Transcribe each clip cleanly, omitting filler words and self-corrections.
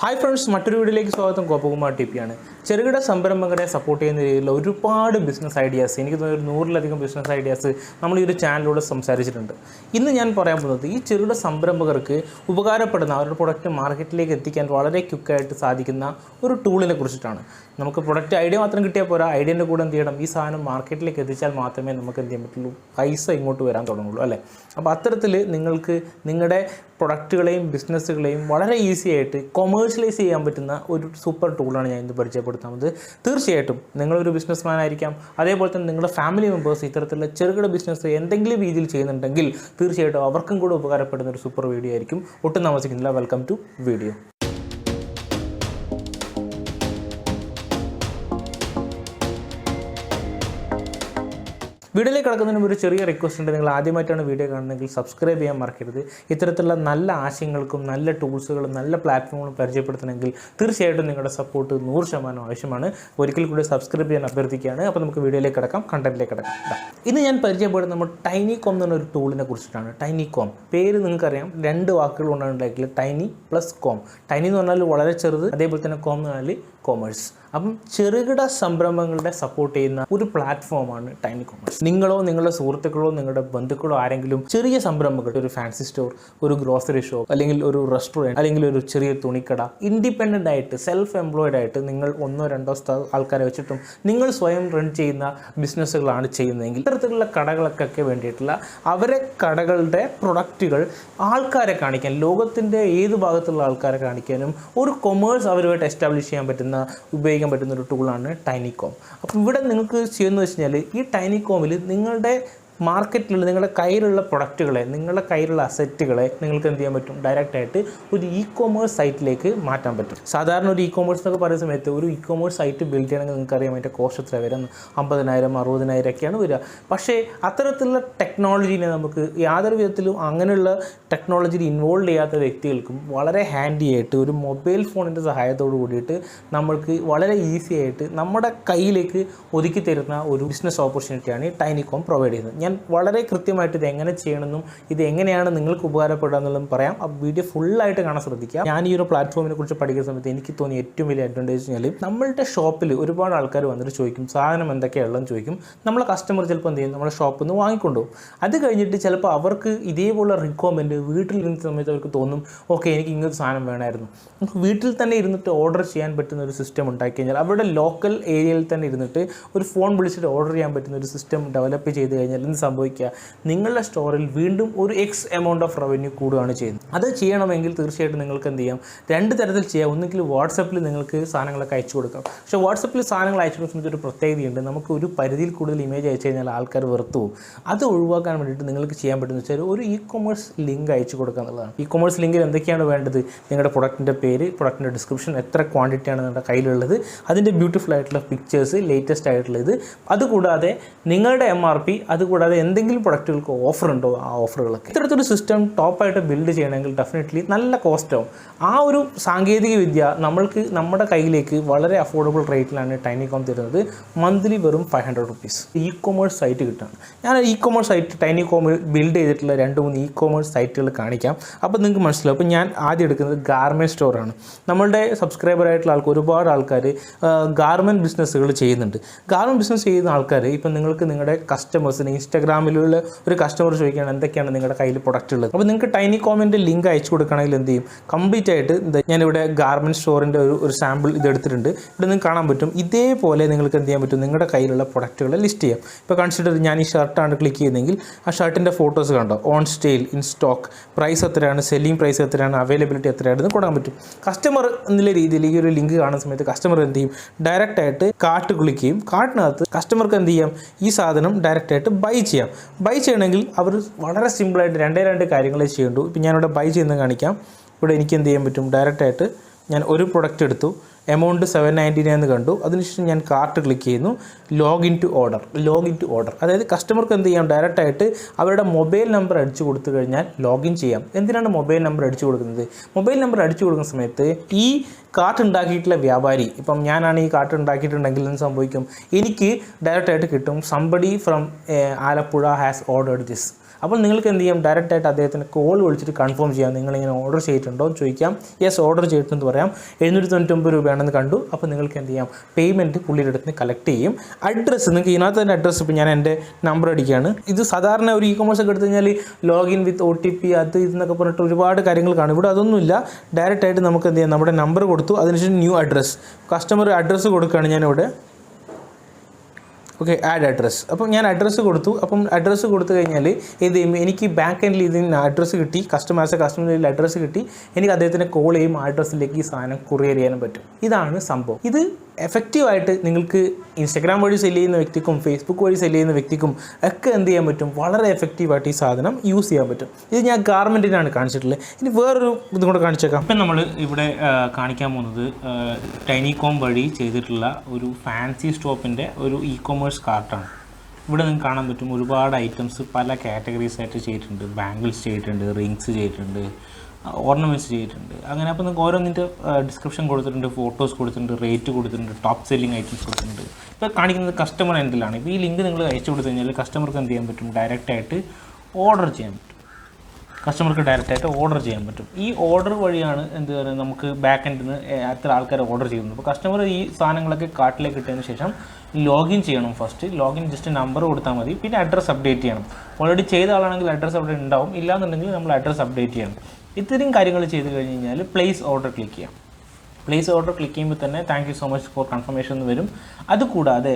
Hi friends, മറ്റൊരു വീഡിയോയിലേക്ക് സ്വാഗതം. കോപ്പകുമാർ ടിപിയാണ്. ചെറുകിട സംരംഭകരെ സപ്പോർട്ട് ചെയ്യുന്ന രീതിയിലുള്ള ഒരുപാട് ബിസിനസ് ഐഡിയാസ്, എനിക്ക് തോന്നുന്നു 100-ലധികം ബിസിനസ് ഐഡിയാസ് നമ്മൾ ഈ ഒരു ചാനലിലൂടെ സംസാരിച്ചിട്ടുണ്ട്. ഇന്ന് ഞാൻ പറയാൻ പോകുന്നത് ഈ ചെറുകിട സംരംഭകർക്ക് ഉപകാരപ്പെടുന്ന അവരുടെ പ്രൊഡക്റ്റ് മാർക്കറ്റിലേക്ക് എത്തിക്കാൻ വളരെ ക്വിക്കായിട്ട് സാധിക്കുന്ന ഒരു ടൂളിനെ കുറിച്ചിട്ടാണ്. നമുക്ക് പ്രൊഡക്റ്റ് ഐഡിയ മാത്രം കിട്ടിയാൽ പോരാ, ഐഡിയൻ്റെ കൂടെ എന്ത് ചെയ്യണം, ഈ സാധനം മാർക്കറ്റിലേക്ക് എത്തിച്ചാൽ മാത്രമേ നമുക്ക് എന്ത് ചെയ്യാൻ പറ്റുള്ളൂ, പൈസ ഇങ്ങോട്ട് വരാൻ തുടങ്ങുള്ളൂ അല്ലേ. അപ്പോൾ അത്തരത്തിൽ നിങ്ങൾക്ക് നിങ്ങളുടെ പ്രൊഡക്റ്റുകളെയും ബിസിനസ്സുകളെയും വളരെ ഈസി ആയിട്ട് കൊമേഴ്ഷ്യലൈസ് ചെയ്യാൻ പറ്റുന്ന ഒരു സൂപ്പർ ടൂളാണ് ഞാൻ ഇന്ന് പരിചയപ്പെടുത്തുന്നത്. തീർച്ചയായിട്ടും നിങ്ങളൊരു ബിസിനസ്മാൻ ആയിരിക്കാം, അതേപോലെ തന്നെ നിങ്ങളുടെ ഫാമിലി മെമ്പേഴ്സ് ഇത്തരത്തിലുള്ള ചെറുകിട ബിസിനസ് എന്തെങ്കിലും രീതിയിൽ ചെയ്യുന്നുണ്ടെങ്കിൽ തീർച്ചയായിട്ടും അവർക്കും കൂടെ ഉപകാരപ്പെടുന്ന ഒരു സൂപ്പർ വീഡിയോ ആയിരിക്കും. ഒട്ടും താമസിക്കുന്നില്ല, വെൽക്കം ടു വീഡിയോ. വീഡിയോയിലേക്ക് കിടക്കുന്നതിന് ഒരു ചെറിയ റിക്വസ്റ്റ് ഉണ്ട്. നിങ്ങൾ ആദ്യമായിട്ടാണ് വീഡിയോ കാണുന്നതെങ്കിൽ സബ്സ്ക്രൈബ് ചെയ്യാൻ മറക്കരുത്. ഇത്തരത്തിലുള്ള നല്ല ആശയങ്ങൾക്കും നല്ല ടൂൾസുകളും നല്ല പ്ലാറ്റ്ഫോമുകളും പരിചയപ്പെടുത്തണമെങ്കിൽ തീർച്ചയായിട്ടും നിങ്ങളുടെ സപ്പോർട്ട് 100% ആവശ്യമാണ്. ഒരിക്കൽ കൂടി സബ്സ്ക്രൈബ് ചെയ്യാൻ അഭ്യർത്ഥിക്കുകയാണ്. അപ്പോൾ നമുക്ക് വീഡിയോയിലേക്ക് കിടക്കാം, കണ്ടന്റിലേക്ക് കിടക്കാം. ഇന്ന് ഞാൻ പരിചയപ്പെടുന്നത് നമ്മൾ TinyCOM എന്നൊരു ടൂളിനെ കുറിച്ചിട്ടാണ്. TinyCOM പേര് നിങ്ങൾക്കറിയാം, 2 വാക്കുകൾ കൊണ്ടാണ് ഉണ്ടാക്കിയത്, ടൈനി പ്ലസ് കോം. ടൈനി എന്ന് പറഞ്ഞാൽ വളരെ ചെറുത്, അതേപോലെ തന്നെ കോം എന്ന് പറഞ്ഞാൽ കോമേഴ്സ്. അപ്പം ചെറുകിട സംരംഭങ്ങളുടെ സപ്പോർട്ട് ചെയ്യുന്ന ഒരു പ്ലാറ്റ്ഫോമാണ് TinyCOM. നിങ്ങളോ നിങ്ങളുടെ സുഹൃത്തുക്കളോ നിങ്ങളുടെ ബന്ധുക്കളോ ആരെങ്കിലും ചെറിയ സംരംഭങ്ങൾ, ഒരു ഫാൻസി സ്റ്റോർ, ഒരു ഗ്രോസറി ഷോപ്പ്, അല്ലെങ്കിൽ ഒരു റെസ്റ്റോറൻറ്റ്, അല്ലെങ്കിൽ ഒരു ചെറിയ തുണിക്കട, ഇൻഡിപെൻഡൻ്റ് ആയിട്ട് സെൽഫ് എംപ്ലോയിഡ് ആയിട്ട് നിങ്ങൾ 1-2 ആൾക്കാരെ വെച്ചിട്ടും നിങ്ങൾ സ്വയം റൺ ചെയ്യുന്ന ബിസിനസ്സുകളാണ് ചെയ്യുന്നതെങ്കിൽ ഇത്തരത്തിലുള്ള കടകൾക്കൊക്കെ വേണ്ടിയിട്ടുള്ള അവരെ കടകളുടെ പ്രൊഡക്റ്റുകൾ ആൾക്കാരെ കാണിക്കാൻ, ലോകത്തിൻ്റെ ഏത് ഭാഗത്തുള്ള ആൾക്കാരെ കാണിക്കാനും ഒരു കൊമേഴ്സ് അവരുമായിട്ട് എസ്റ്റാബ്ലിഷ് ചെയ്യാൻ പറ്റുന്ന, ഉപയോഗിക്കാൻ പറ്റുന്ന ഒരു ടൂളാണ് TinyCOM. അപ്പോൾ ഇവിടെ നിങ്ങൾക്ക് ചെയ്യുന്നത് വെച്ച് കഴിഞ്ഞാൽ ഈ TinyCOMൽ നിങ്ങളുടെ മാർക്കറ്റിലുള്ള നിങ്ങളുടെ കയ്യിലുള്ള പ്രൊഡക്റ്റുകളെ, നിങ്ങളുടെ കയ്യിലുള്ള അസറ്റുകളെ നിങ്ങൾക്ക് എന്ത് ചെയ്യാൻ പറ്റും, ഡയറക്റ്റായിട്ട് ഒരു ഇ-കൊമേഴ്സ് സൈറ്റിലേക്ക് മാറ്റാൻ പറ്റും. സാധാരണ ഒരു ഇ-കൊമേഴ്സ് എന്നൊക്കെ പറയുന്ന സമയത്ത് ഒരു ഇ-കൊമേഴ്സ് സൈറ്റ് ബിൽഡ് ചെയ്യണമെങ്കിൽ നിങ്ങൾക്ക് അറിയാം അതിൻ്റെ കോസ്റ്റ് എത്ര വരും, 50,000 60,000 ഒക്കെയാണ് വരിക. പക്ഷേ അത്തരത്തിലുള്ള ടെക്നോളജീനെ നമുക്ക് യാതൊരു വിധത്തിലും അങ്ങനെയുള്ള ടെക്നോളജിയിൽ ഇൻവോൾവ് ചെയ്യാത്ത വ്യക്തികൾക്കും വളരെ ഹാൻഡി ആയിട്ട് ഒരു മൊബൈൽ ഫോണിൻ്റെ സഹായത്തോട് കൂടിയിട്ട് നമ്മൾക്ക് വളരെ ഈസി ആയിട്ട് നമ്മുടെ കയ്യിലേക്ക് ഒതുക്കി തരുന്ന ഒരു ബിസിനസ് ഓപ്പർച്യൂണിറ്റിയാണ് ഈ TinyCOM പ്രൊവൈഡ് ചെയ്യുന്നത്. ഞാൻ വളരെ കൃത്യമായിട്ട് ഇത് എങ്ങനെ ചെയ്യണമെന്നും ഇത് എങ്ങനെയാണ് നിങ്ങൾക്ക് ഉപകാരപ്പെടുക എന്നുള്ളതും പറയാം. ആ വീഡിയോ ഫുള്ളായിട്ട് കാണാൻ ശ്രദ്ധിക്കുക. ഞാൻ ഈ ഒരു പ്ലാറ്റ്ഫോമിനെ കുറിച്ച് പഠിക്കുന്ന സമയത്ത് എനിക്ക് തോന്നിയ ഏറ്റവും വലിയ അഡ്വാൻറ്റേജ് കഴിഞ്ഞാൽ നമ്മളുടെ ഷോപ്പിൽ ഒരുപാട് ആൾക്കാർ വന്നിട്ട് ചോദിക്കും, സാധനം എന്തൊക്കെയാണെന്ന് ചോദിക്കും. നമ്മളെ കസ്റ്റമർ ചിലപ്പോൾ എന്ത് ചെയ്യും, നമ്മുടെ ഷോപ്പിൽ നിന്ന് വാങ്ങിക്കൊണ്ടുപോകും. അത് കഴിഞ്ഞിട്ട് ചിലപ്പോൾ അവർക്ക് ഇതേപോലെ റിക്വയർമെൻറ്റ് വീട്ടിലിരുന്ന സമയത്ത് അവർക്ക് തോന്നും, ഓക്കെ എനിക്ക് ഇങ്ങനത്തെ സാധനം വേണമായിരുന്നു. നമുക്ക് വീട്ടിൽ തന്നെ ഇരുന്നിട്ട് ഓർഡർ ചെയ്യാൻ പറ്റുന്ന ഒരു സിസ്റ്റം ഉണ്ടാക്കി കഴിഞ്ഞാൽ, അവരുടെ ലോക്കൽ ഏരിയയിൽ തന്നെ ഇരുന്നിട്ട് ഒരു ഫോൺ വിളിച്ചിട്ട് ഓർഡർ ചെയ്യാൻ പറ്റുന്ന ഒരു സിസ്റ്റം ഡെവലപ്പ് ചെയ്ത് കഴിഞ്ഞാൽ സംഭവിക്കുക, നിങ്ങളുടെ സ്റ്റോറിൽ വീണ്ടും ഒരു എക്സ് എമൗണ്ട് ഓഫ് റവന്യൂ കൂടുകയാണ് ചെയ്യുന്നത്. അത് ചെയ്യണമെങ്കിൽ തീർച്ചയായിട്ടും നിങ്ങൾക്ക് എന്ത് ചെയ്യാം, 2 തരത്തിൽ ചെയ്യാം. ഒന്നുകിൽ വാട്സപ്പിൽ നിങ്ങൾക്ക് സാധനങ്ങളൊക്കെ അയച്ചു കൊടുക്കാം. പക്ഷേ വാട്സപ്പിൽ സാധനങ്ങൾ അയച്ചു കൊടുക്കുന്ന ഒരു പ്രത്യേകതയുണ്ട്, നമുക്ക് ഒരു പരിധിയിൽ കൂടുതൽ ഇമേജ് അയച്ചു കഴിഞ്ഞാൽ ആൾക്കാർ വെറുത്തു പോകും. അത് ഒഴിവാക്കാൻ വേണ്ടിയിട്ട് നിങ്ങൾക്ക് ചെയ്യാൻ പറ്റുന്ന വെച്ചാൽ ഒരു ഇ-കൊമേഴ്സ് ലിങ്ക് അയച്ചു കൊടുക്കുക എന്നുള്ളതാണ്. ഇ-കൊമേഴ്സ് ലിങ്കിൽ എന്തൊക്കെയാണ് വേണ്ടത്, നിങ്ങളുടെ പ്രൊഡക്റ്റിൻ്റെ പേര്, പ്രൊഡക്റ്റിൻ്റെ ഡിസ്ക്രിപ്ഷൻ, എത്ര ക്വാണ്ടിറ്റിയാണ് നിങ്ങളുടെ കയ്യിലുള്ളത്, അതിൻ്റെ ബ്യൂട്ടിഫുൾ ആയിട്ടുള്ള പിക്ചേഴ്സ്, ലേറ്റസ്റ്റ് ആയിട്ടുള്ളത്, അതുകൂടാതെ നിങ്ങളുടെ MRP, അതുകൂടാതെ എന്തെങ്കിലും പ്രൊഡക്റ്റുകൾക്ക് ഓഫർ ഉണ്ടോ, ആ ഓഫറുകളൊക്കെ. ഇത്തരത്തിലൊരു സിസ്റ്റം ടോപ്പായിട്ട് ബിൽഡ് ചെയ്യണമെങ്കിൽ ഡെഫിനറ്റ്ലി നല്ല കോസ്റ്റ് ആവും. ആ ഒരു സാങ്കേതിക വിദ്യ നമ്മൾക്ക് നമ്മുടെ കയ്യിലേക്ക് വളരെ അഫോർഡബിൾ റേറ്റിലാണ് TinyCOM തരുന്നത്. മന്ത്ലി വെറും 500 റുപ്പീസ് ഇ-കൊമേഴ്സ് സൈറ്റ് കിട്ടുകയാണ്. ഞാൻ ഇ-കൊമേഴ്സ് സൈറ്റ് TinyCOM ബിൽഡ് ചെയ്തിട്ടുള്ള 2-3 ഇ-കൊമേഴ്സ് സൈറ്റുകൾ കാണിക്കാം. അപ്പോൾ നിങ്ങൾക്ക് മനസ്സിലാവും. അപ്പോൾ ഞാൻ ആദ്യം എടുക്കുന്നത് ഗാർമെൻറ്റ് സ്റ്റോറാണ്. നമ്മളുടെ സബ്സ്ക്രൈബറായിട്ടുള്ള ഒരുപാട് ആൾക്കാർ ഗാർമെൻറ്റ് ബിസിനസ്സുകൾ ചെയ്യുന്നുണ്ട്. ഗാർമെൻറ്റ് ബിസിനസ് ചെയ്യുന്ന ആൾക്കാർ ഇപ്പം നിങ്ങൾക്ക് നിങ്ങളുടെ കസ്റ്റമേഴ്സിന് ഇൻസ്റ്റാഗ്രാമിലുള്ള ഒരു കസ്റ്റമർ ചോദിക്കുകയാണ് എന്തൊക്കെയാണ് നിങ്ങളുടെ കയ്യിൽ പ്രൊഡക്റ്റ് ഉള്ളത്. അപ്പോൾ നിങ്ങൾക്ക് TinyCOMൻ്റെ ലിങ്ക് അയച്ചു കൊടുക്കണമെങ്കിൽ എന്ത് ചെയ്യും, കംപ്ലീറ്റ് ആയിട്ട് ഞാനിവിടെ ഗാർമെൻറ്റ് സ്റ്റോറിൻ്റെ ഒരു സാമ്പിൾ ഇതെടുത്തിട്ടുണ്ട്. ഇവിടെ നിങ്ങൾക്ക് കാണാൻ പറ്റും. ഇതേപോലെ നിങ്ങൾക്ക് എന്ത് ചെയ്യാൻ പറ്റും, നിങ്ങളുടെ കയ്യിലുള്ള പ്രൊഡക്റ്റുകളെ ലിസ്റ്റ് ചെയ്യാം. ഇപ്പോൾ കൺസിഡർ ഞാൻ ഈ ഷർട്ടാണ് ക്ലിക്ക് ചെയ്യുന്നതെങ്കിൽ ആ ഷർട്ടിൻ്റെ ഫോട്ടോസ് കണ്ടോ, on style, in stock, price എത്രയാണ്, സെല്ലിംഗ് പ്രൈസ് എത്രയാണ്, അവൈലബിലിറ്റി എത്രയാണെന്ന് കൊടുക്കാൻ പറ്റും. കസ്റ്റമർ എന്നുള്ള രീതിയിൽ ഈ ഒരു ലിങ്ക് കാണുന്ന സമയത്ത് കസ്റ്റമർ എന്ത് ചെയ്യും, ഡയറക്റ്റായിട്ട് കാർട്ട് ക്ലിക്ക് ചെയ്യും. കാർട്ടിനകത്ത് കസ്റ്റമർക്ക് എന്ത് ചെയ്യാം, ഈ സാധനം ഡയറക്റ്റായിട്ട് ബൈ ചെയ്യാം. ബൈ ചെയ്യണമെങ്കിൽ അവർ വളരെ സിമ്പിളായിട്ട് 2 കാര്യങ്ങളെ ചെയ്യേണ്ടൂ. ഇപ്പം ഞാനിവിടെ ബൈ ചെയ്യുന്നത് കാണിക്കാം. ഇവിടെ എനിക്ക് എന്ത് ചെയ്യാൻ പറ്റും, ഡയറക്റ്റായിട്ട് ഞാൻ ഒരു പ്രൊഡക്റ്റ് എടുത്തു, എമൗണ്ട് 799 എന്ന് കണ്ടു. അതിനുശേഷം ഞാൻ കാർട്ട് ക്ലിക്ക് ചെയ്യുന്നു. Login to order. അതായത് കസ്റ്റമർക്ക് എന്ത് ചെയ്യാം, ഡയറക്റ്റായിട്ട് അവരുടെ മൊബൈൽ നമ്പർ അടിച്ചു കൊടുത്തു കഴിഞ്ഞാൽ ലോഗിൻ ചെയ്യാം. എന്തിനാണ് മൊബൈൽ നമ്പർ അടിച്ചു കൊടുക്കുന്നത്? മൊബൈൽ നമ്പർ അടിച്ചു കൊടുക്കുന്ന സമയത്ത് ഈ കാർട്ട് ഉണ്ടാക്കിയിട്ടുള്ള വ്യാപാരി, ഇപ്പം ഞാനാണ് ഈ കാർട്ട് ഉണ്ടാക്കിയിട്ടുണ്ടെങ്കിൽ എന്ത് സംഭവിക്കും, എനിക്ക് ഡയറക്റ്റായിട്ട് കിട്ടും somebody from Alappuzha has ordered this. അപ്പോൾ നിങ്ങൾക്ക് എന്ത് ചെയ്യാം, ഡയറക്റ്റായിട്ട് അദ്ദേഹത്തിന് കോൾ വിളിച്ചിട്ട് കൺഫേം ചെയ്യാം, നിങ്ങളിങ്ങനെ ഓർഡർ ചെയ്തിട്ടുണ്ടോ എന്ന് ചോദിക്കാം. യെസ് ഓർഡർ ചെയ്തിട്ടെന്ന് പറയാം. 799 രൂപയാണെന്ന് കണ്ടു. അപ്പോൾ നിങ്ങൾക്ക് എന്ത് ചെയ്യാം, പേയ്മെൻറ്റ് പുള്ളിയുടെ അടുത്ത് നിന്ന് കളക്ട് ചെയ്യും. അഡ്രസ്സ് നിങ്ങൾക്ക് ഇതിനകത്ത് തന്നെ അഡ്രസ്സ്, ഇപ്പോൾ ഞാൻ എൻ്റെ നമ്പർ അടിക്കുകയാണ്. ഇത് സാധാരണ ഒരു ഇ-കൊമേഴ്സ് ഒക്കെ എടുത്തു കഴിഞ്ഞാൽ ലോഗിൻ വിത്ത് OTP അത് ഇതെന്നൊക്കെ പറഞ്ഞിട്ട് ഒരുപാട് കാര്യങ്ങൾ കാണും. ഇവിടെ അതൊന്നുമില്ല. ഡയറക്റ്റായിട്ട് നമുക്ക് എന്ത് ചെയ്യാം, നമ്മുടെ നമ്പർ കൊടുത്തു, അതിനുശേഷം ന്യൂ അഡ്രസ്സ്, കസ്റ്റമർ അഡ്രസ്സ് കൊടുക്കുകയാണ് ഞാനിവിടെ. Okay, add address. അപ്പം ഞാൻ അഡ്രസ്സ് കൊടുത്തു. അപ്പം അഡ്രസ്സ് കൊടുത്തു കഴിഞ്ഞാൽ ഇത് എനിക്ക് ബാക്ക് എൻഡിൽ ഇതിന് അഡ്രസ്സ് കിട്ടി, കസ്റ്റമറിൽ അഡ്രസ്സ് കിട്ടി. എനിക്ക് അദ്ദേഹത്തിനെ കോൾ ചെയ്യും, ആ അഡ്രസ്സിലേക്ക് ഈ സാധനം കൊറിയർ ചെയ്യാനും പറ്റും. ഇതാണ് സംഭവം. ഇത് എഫക്റ്റീവായിട്ട് നിങ്ങൾക്ക് ഇൻസ്റ്റഗ്രാം വഴി സെല് ചെയ്യുന്ന വ്യക്തിക്കും ഫേസ്ബുക്ക് വഴി സെല് ചെയ്യുന്ന വ്യക്തിക്കും ഒക്കെ എന്ത് ചെയ്യാൻ പറ്റും, വളരെ എഫക്റ്റീവായിട്ട് ഈ സാധനം യൂസ് ചെയ്യാൻ പറ്റും. ഇത് ഞാൻ ഗാർമെൻറ്റിനാണ് കാണിച്ചിട്ടുള്ളത്. ഇനി വേറൊരു ഇതും കൂടെ കാണിച്ചേക്കാം. ഇപ്പം നമ്മൾ ഇവിടെ കാണിക്കാൻ പോകുന്നത് TinyCOM വഴി ചെയ്തിട്ടുള്ള ഒരു ഫാൻസി സ്റ്റോപ്പിൻ്റെ ഒരു ഇ-കൊമേഴ്സ് കാർട്ടാണ്. ഇവിടെ നിങ്ങൾക്ക് കാണാൻ പറ്റും ഒരുപാട് ഐറ്റംസ് പല കാറ്റഗറീസ് ആയിട്ട് ചെയ്തിട്ടുണ്ട്. ബാംഗിൾസ് ചെയ്തിട്ടുണ്ട്, റിങ്സ് ചെയ്തിട്ടുണ്ട്, ഓർണമെൻറ്റ്സ് ചെയ്തിട്ടുണ്ട്. അങ്ങനെ അപ്പോൾ നിങ്ങൾക്ക് ഓരോന്നിൻ്റെ ഡിസ്ക്രിപ്ഷൻ കൊടുത്തിട്ടുണ്ട്, ഫോട്ടോസ് കൊടുത്തിട്ടുണ്ട്, റേറ്റ് കൊടുത്തിട്ടുണ്ട്, ടോപ്പ് സെല്ലിംഗ് ഐറ്റംസ് കൊടുത്തിട്ടുണ്ട്. ഇപ്പോൾ കാണിക്കുന്നത് കസ്റ്റമർ എൻഡിലാണ്. ഇപ്പോൾ ഈ ലിങ്ക് നിങ്ങൾ അയച്ചു കൊടുത്തു കഴിഞ്ഞാൽ കസ്റ്റമർക്ക് എന്ത് ചെയ്യാൻ പറ്റും, ഡയറക്റ്റായിട്ട് ഓർഡർ ചെയ്യാൻ പറ്റും. ഈ ഓർഡർ വഴിയാണ് എന്ത് പറയുന്നത്, നമുക്ക് ബാക്ക് എൻഡിൽ നിന്ന് എത്ര ആൾക്കാർ ഓർഡർ ചെയ്യുന്നത്. അപ്പോൾ കസ്റ്റമർ ഈ സാധനങ്ങളൊക്കെ കാർട്ടിലേക്ക് ഇട്ടതിന് ശേഷം ലോഗിൻ ചെയ്യണം. ഫസ്റ്റ് ലോഗിൻ ജസ്റ്റ് നമ്പർ കൊടുത്താൽ മതി. പിന്നെ അഡ്രസ്സ് അപ്ഡേറ്റ് ചെയ്യണം. ഓൾറെഡി ചെയ്ത ആളാണെങ്കിൽ അഡ്രസ്സ് അവിടെ ഉണ്ടാവും, ഇല്ലാന്നുണ്ടെങ്കിൽ നമ്മൾ അഡ്രസ്സ് അപ്ഡേറ്റ് ചെയ്യണം. ഇത്രയും കാര്യങ്ങൾ ചെയ്ത് കഴിഞ്ഞ് കഴിഞ്ഞാൽ പ്ലേസ് ഓർഡർ ക്ലിക്ക് ചെയ്യാം. പ്ലേസ് ഓർഡർ ക്ലിക്ക് ചെയ്യുമ്പോൾ തന്നെ thank you so much for confirmation എന്ന് വരും. അതുകൂടാതെ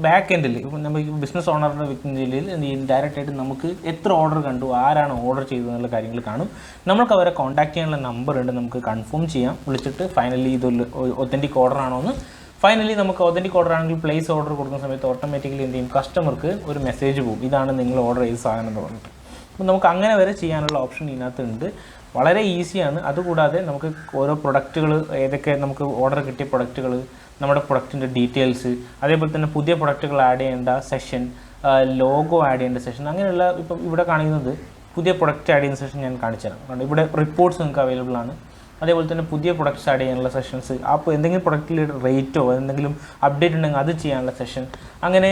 ബാക്ക് എൻഡിൽ ഇപ്പം നമ്മൾ ബിസിനസ് ഓണറുടെ വ്യക്തിയിൽ എന്ത് ചെയ്യും, ഡയറക്റ്റായിട്ട് നമുക്ക് എത്ര ഓർഡർ കണ്ടു, ആരാണ് ഓർഡർ ചെയ്തതെന്നുള്ള കാര്യങ്ങൾ കാണും. നമുക്ക് അവരെ കോൺടാക്ട് ചെയ്യാനുള്ള നമ്പർ ഉണ്ട്, നമുക്ക് കൺഫേം ചെയ്യാം വിളിച്ചിട്ട്. ഫൈനലി ഇത് ഒത്തൻറ്റിക് ഓർഡർ ആണോ എന്ന് നമുക്ക് ഒതൻറ്റിക് ഓർഡർ ആണെങ്കിൽ പ്ലേസ് ഓർഡർ കൊടുക്കുന്ന സമയത്ത് ഓട്ടോമാറ്റിക്കലി എന്ത് ചെയ്യും, കസ്റ്റമർക്ക് ഒരു മെസ്സേജ് പോകും, ഇതാണ് നിങ്ങൾ ഓർഡർ ചെയ്ത സാധനം എന്ന് പറഞ്ഞിട്ട്. അപ്പോൾ നമുക്ക് അങ്ങനെ വരെ ചെയ്യാനുള്ള ഓപ്ഷൻ ഇതിനകത്തുണ്ട്. വളരെ ഈസിയാണ്. അതുകൂടാതെ നമുക്ക് ഓരോ പ്രൊഡക്റ്റുകൾ, ഏതൊക്കെ നമുക്ക് ഓർഡർ കിട്ടിയ പ്രൊഡക്റ്റുകൾ, നമ്മുടെ പ്രൊഡക്റ്റിൻ്റെ ഡീറ്റെയിൽസ്, അതേപോലെ തന്നെ പുതിയ പ്രൊഡക്റ്റുകൾ ആഡ് ചെയ്യേണ്ട സെഷൻ, ലോഗോ ആഡ് ചെയ്യേണ്ട സെഷൻ, അങ്ങനെയുള്ള ഇപ്പം ഇവിടെ കാണിക്കുന്നത് പുതിയ പ്രൊഡക്റ്റ് ആഡ് ചെയ്യുന്ന സെഷൻ ഞാൻ കാണിച്ചു തരാം. കാരണം ഇവിടെ റിപ്പോർട്ട്സ് നിങ്ങൾക്ക് അവൈലബിൾ ആണ്. അതേപോലെ തന്നെ പുതിയ പ്രൊഡക്റ്റ്സ് ആഡ് ചെയ്യാനുള്ള സെഷൻസ്, അപ്പോൾ എന്തെങ്കിലും പ്രൊഡക്റ്റിൽ റേറ്റോ എന്തെങ്കിലും അപ്ഡേറ്റ് ഉണ്ടെങ്കിൽ അത് ചെയ്യാനുള്ള സെഷൻ, അങ്ങനെ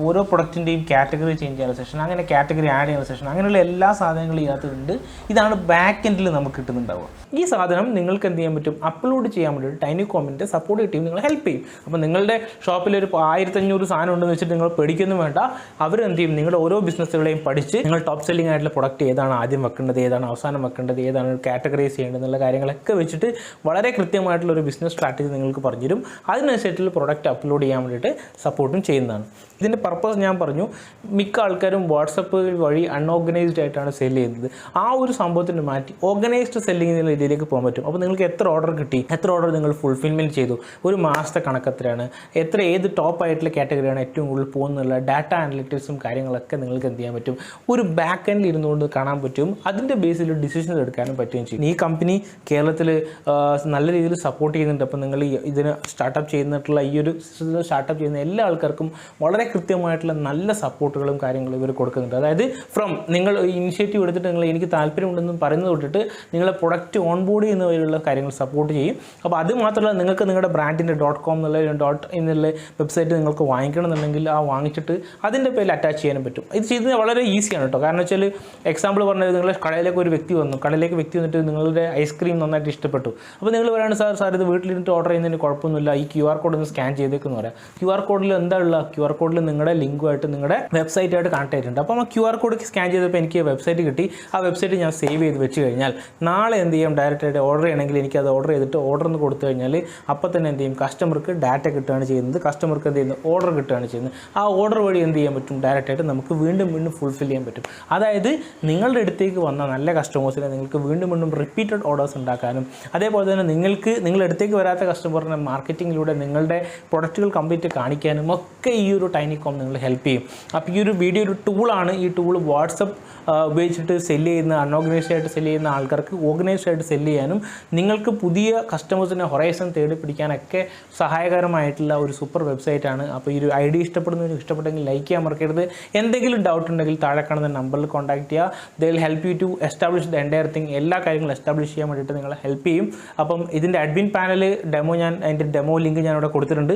ഓരോ പ്രൊഡക്റ്റിൻ്റെയും കാറ്റഗറി ചേഞ്ച് ചെയ്യാനുള്ള സെഷൻ, അങ്ങനെ കാറ്റഗറി ആഡ് ചെയ്യാനുള്ള സെഷൻ, അങ്ങനെയുള്ള എല്ലാ സാധനങ്ങളും ഇതിനകത്തുണ്ട്. ഇതാണ് ബാക്ക് എൻഡിൽ നമുക്ക് കിട്ടുന്നുണ്ടാവുക. ഈ സാധനം നിങ്ങൾക്ക് എന്ത് ചെയ്യാൻ പറ്റും, അപ്ലോഡ് ചെയ്യാൻ വേണ്ടിയിട്ട് TinyCOMൻ്റെ സപ്പോർട്ട് ടീം നിങ്ങളെ ഹെൽപ്പ് ചെയ്യും. അപ്പോൾ നിങ്ങളുടെ ഷോപ്പിൽ ഒരു 1500 സാധനം ഉണ്ടെന്ന് വെച്ചിട്ട് നിങ്ങൾ പേടിക്കൊന്നും വേണ്ട. അവരെന്ത് ചെയ്യും, നിങ്ങളുടെ ഓരോ ബിസിനസ്സുകളെയും പഠിച്ച് നിങ്ങൾ ടോപ്പ് സെല്ലിംഗ് ആയിട്ടുള്ള പ്രൊഡക്റ്റ് ഏതാണ് ആദ്യം വെക്കേണ്ടത്, ഏതാണ് അവസാനം വെക്കേണ്ടത്, ഏതാണ് കാറ്റഗറൈസ് ചെയ്യേണ്ടത് എന്നുള്ള കാര്യങ്ങളൊക്കെ വെച്ചിട്ട് വളരെ കൃത്യമായിട്ടുള്ളൊരു ബിസിനസ് സ്ട്രാറ്റജി നിങ്ങൾക്ക് പറഞ്ഞുതരും. അതിനനുസരിച്ചുള്ള പ്രൊഡക്റ്റ് അപ്ലോഡ് ചെയ്യാൻ വേണ്ടിയിട്ട് സപ്പോർട്ടും ചെയ്യുന്നതാണ്. ഇതിൻ്റെ പർപ്പസ് ഞാൻ പറഞ്ഞു, മിക്ക ആൾക്കാരും വാട്സപ്പ് വഴി അൺഓർഗനൈസ്ഡ് ആയിട്ടാണ് സെല് ചെയ്യുന്നത്. ആ ഒരു സംഭവത്തിന് മാറ്റി ഓർഗനൈസ്ഡ് സെല്ലിംഗ് എന്നുള്ള രീതിയിലേക്ക് പോകാൻ പറ്റും. അപ്പോൾ നിങ്ങൾക്ക് എത്ര ഓർഡർ കിട്ടി, എത്ര ഓർഡർ നിങ്ങൾ ഫുൾഫിൽമെൻറ്റ് ചെയ്തു, ഒരു മാസത്തെ കണക്കെത്രയാണ്, ഏത് ടോപ്പ് ആയിട്ടുള്ള കാറ്റഗറിയാണ് ഏറ്റവും കൂടുതൽ പോകുന്നുള്ള ഡാറ്റ അനലിറ്റിക്സും കാര്യങ്ങളൊക്കെ നിങ്ങൾക്ക് എന്ത് ചെയ്യാൻ പറ്റും, ഒരു ബാക്ക് എൻഡിൽ ഇരുന്നുകൊണ്ട് കാണാൻ പറ്റും. അതിൻ്റെ ബേസിൽ ഡിസിഷൻസ് എടുക്കാനും പറ്റുകയും ചെയ്യും. ഈ കമ്പനി കേരളത്തിൽ നല്ല രീതിയിൽ സപ്പോർട്ട് ചെയ്യുന്നുണ്ട്. അപ്പോൾ നിങ്ങൾ ഇതിന് സ്റ്റാർട്ടപ്പ് ചെയ്യുന്നിട്ടുള്ള ഈ ഒരു സ്റ്റാർട്ടപ്പ് ചെയ്യുന്ന എല്ലാ ആൾക്കാർക്കും വളരെ കൃത്യമായിട്ടുള്ള നല്ല സപ്പോർട്ടുകളും കാര്യങ്ങളും ഇവർ കൊടുക്കുന്നുണ്ട്. അതായത് നിങ്ങൾ ഇനിഷ്യേറ്റീവ് എടുത്തിട്ട് നിങ്ങൾ എനിക്ക് താല്പര്യമുണ്ടെന്നും പറയുന്നത് തൊട്ടിട്ട് നിങ്ങളെ പ്രൊഡക്റ്റ് ഓൺബോർഡ് ചെയ്യുന്ന വരെയുള്ള കാര്യങ്ങൾ സപ്പോർട്ട് ചെയ്യും. അപ്പോൾ അത് മാത്രമല്ല, നിങ്ങൾക്ക് നിങ്ങളുടെ ബ്രാൻഡിൻ്റെ .com എന്നുള്ള വെബ്സൈറ്റ് നിങ്ങൾക്ക് വാങ്ങിക്കണമെന്നുണ്ടെങ്കിൽ ആ വാങ്ങിച്ചിട്ട് അതിൻ്റെ പേരിൽ അറ്റാച്ച് ചെയ്യാനും പറ്റും. ഇത് ചെയ്യുന്നത് വളരെ ഈസിയാണ് കേട്ടോ. കാരണം വെച്ചാൽ എക്സാമ്പിൾ പറഞ്ഞത്, നിങ്ങളുടെ കടയിലേക്ക് ഒരു വ്യക്തി വന്നിട്ട് നിങ്ങളുടെ ഐസ്ക്രീം നന്നായിട്ട് ഇഷ്ടപ്പെട്ടു. അപ്പോൾ നിങ്ങൾ പറയുകയാണ്, സാർ ഇത് വീട്ടിലിരുന്നിട്ട് ഓർഡർ ചെയ്യുന്നതിന് കുഴപ്പമൊന്നുമില്ല, ഈ QR കോഡ് ഒന്ന് സ്കാൻ ചെയ്തേക്കെന്ന് പറയാം. QR കോഡിൽ എന്താ ഉള്ള, QR കോഡിൽ നിങ്ങളുടെ ലിങ്കുമായിട്ട് നിങ്ങളുടെ വെബ്സൈറ്റായിട്ട് കണക്ട് ആയിട്ടുണ്ട്. അപ്പോൾ ആ QR കോഡ് സ്കാൻ ചെയ്തപ്പോൾ എനിക്ക് വെബ്സൈറ്റ് കിട്ടി. ആ വെബ്സൈറ്റ് ഞാൻ സേവ് ചെയ്ത് വെച്ച് കഴിഞ്ഞാൽ നാളെ എന്ത് ചെയ്യും, ഡയറക്റ്റായിട്ട് ഓർഡർ ചെയ്യണമെങ്കിൽ എനിക്കത് ഓർഡർ ചെയ്തിട്ട് ഓർഡർ ഒന്ന് കൊടുത്തു കഴിഞ്ഞാൽ അപ്പോൾ തന്നെ എന്ത് ചെയ്യും, കസ്റ്റമർക്ക് ഡാറ്റ കിട്ടുകയാണ് ചെയ്യുന്നത്, കസ്റ്റമർക്ക് എന്ത് ചെയ്യുന്നത്, ഓർഡർ കിട്ടുകയാണ് ചെയ്യുന്നത്. ആ ഓർഡർ വഴി എന്ത് ചെയ്യാൻ പറ്റും, ഡയറക്റ്റായിട്ട് നമുക്ക് വീണ്ടും ഫുൾഫിൽ ചെയ്യാൻ പറ്റും. അതായത് നിങ്ങളുടെ അടുത്തേക്ക് വന്ന നല്ല കസ്റ്റമേഴ്സിനെ നിങ്ങൾക്ക് വീണ്ടും റിപ്പീറ്റഡ് ഓർഡേഴ്സ് ഉണ്ടാക്കാൻ ഉണ്ടാക്കാനും അതേപോലെ തന്നെ നിങ്ങളുടെ അടുത്തേക്ക് വരാത്ത കസ്റ്റമറിനെ മാർക്കറ്റിങ്ങിലൂടെ നിങ്ങളുടെ പ്രൊഡക്റ്റുകൾ കംപ്ലീറ്റ് കാണിക്കാനും ഒക്കെ ഈ ഒരു TinyCOM നിങ്ങൾ ഹെൽപ്പ് ചെയ്യും. അപ്പോൾ ഈ ഒരു വീഡിയോ ഒരു ടൂളാണ്. ഈ ടൂൾ വാട്സപ്പ് ഉപയോഗിച്ചിട്ട് സെല്ല് ചെയ്യുന്ന അൺഓർഗനൈസ്ഡ് ആയിട്ട് സെല്ല് ചെയ്യുന്ന ആൾക്കാർക്ക് ഓർഗനൈസ്ഡ് ആയിട്ട് സെല്ല് ചെയ്യാനും നിങ്ങൾക്ക് പുതിയ കസ്റ്റമേഴ്സിനെ ഹൊറൈസൺ തേടി പിടിക്കാനൊക്കെ സഹായകരമായിട്ടുള്ള ഒരു സൂപ്പർ വെബ്സൈറ്റാണ്. അപ്പോൾ ഈ ഒരു ഐഡിയ ഇഷ്ടപ്പെട്ടെങ്കിൽ ലൈക്ക് ചെയ്യാൻ മറക്കരുത്. എന്തെങ്കിലും ഡൗട്ട് ഉണ്ടെങ്കിൽ താഴെ കാണുന്ന നമ്പറിൽ കോൺടാക്ട് ചെയ്യുക. They will help you to establish the entire thing. എല്ലാ കാര്യങ്ങളും എസ്റ്റാബ്ലിഷ് ചെയ്യാൻ വേണ്ടിയിട്ട് നിങ്ങളെ ഹെൽപ്പ് ചെയ്യും. അപ്പം ഇതിൻ്റെ അഡ്മിൻ പാനൽ അതിൻ്റെ ഡെമോ ലിങ്ക് ഞാനിവിടെ കൊടുത്തിട്ടുണ്ട്.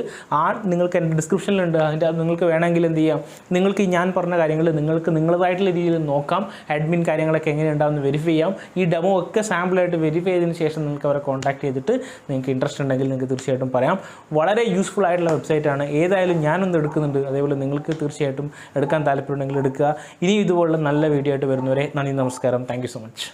നിങ്ങൾക്ക് എൻ്റെ ഡിസ്ക്രിപ്ഷനിലുണ്ട്. അതിൻ്റെ നിങ്ങൾക്ക് വേണമെങ്കിൽ എന്ത് ചെയ്യാം, നിങ്ങൾക്ക് ഈ ഞാൻ പറഞ്ഞ കാര്യങ്ങൾ നിങ്ങൾക്ക് നിങ്ങളതായിട്ടുള്ള രീതിയിൽ നോക്കാം. അഡ്മിൻ കാര്യങ്ങളൊക്കെ എങ്ങനെ ഉണ്ടാവുമെന്ന് വെരിഫൈ ചെയ്യാം. ഈ ഡെമോ ഒക്കെ സാമ്പിളായിട്ട് വെരിഫൈ ചെയ്തതിന് ശേഷം നിങ്ങൾക്ക് അവരെ കോൺടാക്ട് ചെയ്തിട്ട് നിങ്ങൾക്ക് ഇൻട്രസ്റ്റ് ഉണ്ടെങ്കിൽ നിങ്ങൾക്ക് തീർച്ചയായിട്ടും പറയാം. വളരെ യൂസ്ഫുൾ ആയിട്ടുള്ള വെബ്സൈറ്റാണ്. ഏതായാലും ഞാനൊന്ന് എടുക്കുന്നുണ്ട്. അതേപോലെ നിങ്ങൾക്ക് തീർച്ചയായിട്ടും എടുക്കാൻ താല്പര്യമുണ്ടെങ്കിൽ എടുക്കുക. ഇനി ഇതുപോലുള്ള നല്ല വീഡിയോ ആയിട്ട് വരുന്നവരെ നന്ദി, നമസ്കാരം. Thank you so much.